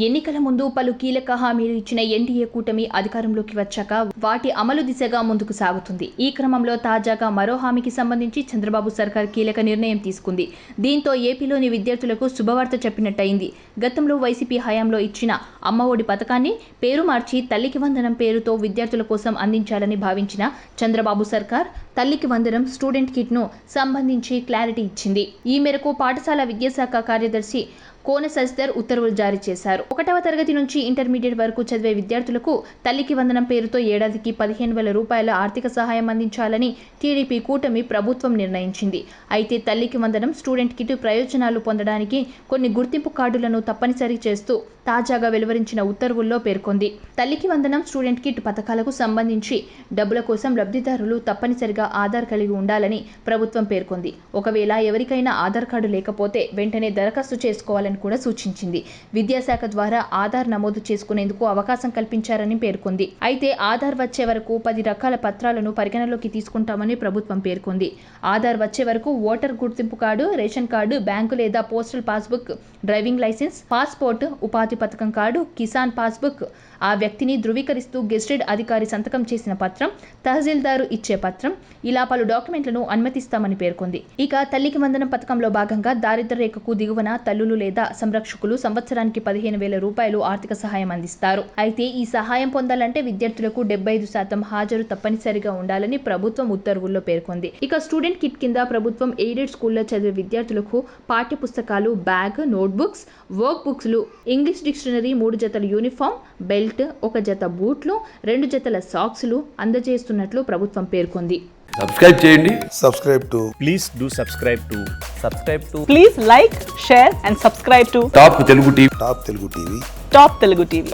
ఎన్నికల ముందు పలు కీలక హామీలు ఇచ్చిన ఎన్డీఏ కూటమి అధికారంలోకి వచ్చాక వాటి అమలు దిశగా ముందుకు సాగుతుంది. ఈ క్రమంలో తాజాగా మరో హామీకి సంబంధించి చంద్రబాబు సర్కార్ కీలక నిర్ణయం తీసుకుంది. దీంతో ఏపీలోని విద్యార్థులకు శుభవార్త చెప్పినట్టయింది. గతంలో వైసీపీ హయాంలో ఇచ్చిన అమ్మఒడి పథకాన్ని పేరు మార్చి తల్లికి వందనం పేరుతో విద్యార్థుల కోసం అందించాలని భావించిన చంద్రబాబు సర్కార్ తల్లికి వందనం స్టూడెంట్ కిట్ను సంబంధించి క్లారిటీ ఇచ్చింది. ఈ మేరకు పాఠశాల విద్యాశాఖ కార్యదర్శి కోన శశిధర్ ఉత్తర్వులు జారీ చేశారు. 1వ తరగతి నుంచి ఇంటర్మీడియట్ వరకు చదివే విద్యార్థులకు తల్లికి వందనం పేరుతో ఏడాదికి 15,000 రూపాయల ఆర్థిక సహాయం అందించాలని టీడీపీ కూటమి ప్రభుత్వం నిర్ణయించింది. అయితే తల్లికి వందనం స్టూడెంట్ కిట్ ప్రయోజనాలు పొందడానికి కొన్ని గుర్తింపు కార్డులను తప్పనిసరి చేస్తూ తాజాగా వెలువరించిన ఉత్తర్వుల్లో పేర్కొంది. తల్లికి వందనం స్టూడెంట్ కిట్ పథకాలకు సంబంధించి డబ్బుల కోసం లబ్ధిదారులు తప్పనిసరిగా ఆధార్ కలిగి ఉండాలని ప్రభుత్వం పేర్కొంది. ఒకవేళ ఎవరికైనా ఆధార్ కార్డు లేకపోతే వెంటనే దరఖాస్తు చేసుకోవాలని కూడా సూచించింది. విద్యాశాఖ ద్వారా ఆధార్ నమోదు చేసుకునేందుకు అవకాశం కల్పించారని పేర్కొంది. అయితే ఆధార్ వచ్చే వరకు 10 రకాల పత్రాలను పరిగణలోకి తీసుకుంటామని ప్రభుత్వం పేర్కొంది. ఆధార్ వచ్చే వరకు ఓటర్ గుర్తింపు కార్డు, రేషన్ కార్డు, బ్యాంకు లేదా postal passbook, driving licence, passport, ఉపాధి పథకం కార్డు, కిసాన్ పాస్బుక్, ఆ వ్యక్తిని ధృవీకరిస్తూ గెజిటెడ్ అధికారి సంతకం చేసిన పత్రం, తహసీల్దారు ఇచ్చే పత్రం, ఇలా పలు డాక్యుమెంట్లను అనుమతిస్తామని పేర్కొంది. ఇక తల్లికి వందనం పథకంలో భాగంగా దారిద్ర్య రేఖకు దిగువన తల్లులు లేదా సంరక్షకులు సంవత్సరానికి 15,000 రూపాయలు ఆర్థిక సహాయం అందిస్తారు. అయితే ఈ సహాయం పొందాలంటే విద్యార్థులకు 75% హాజరు తప్పనిసరిగా ఉండాలని ప్రభుత్వం ఉత్తర్వుల్లో పేర్కొంది. ఇక స్టూడెంట్ కిట్ కింద ప్రభుత్వం ఎయిడెడ్ స్కూల్లో చదివే విద్యార్థులకు పాఠ్య పుస్తకాలు, బ్యాగ్, నోట్బుక్స్, వర్క్ బుక్స్లు, ఇంగ్లీష్ డిక్షనరీ, 3 జతల యూనిఫామ్, బెల్ట్, 1 జత బూట్లు, 2 జతల సాక్స్లు అందజేస్తున్నట్లు ప్రభుత్వం పేర్కొంది. సబ్స్క్రైబ్ చేయండి. Please do subscribe to. Please like, share and subscribe to top Telugu TV. Top Telugu TV.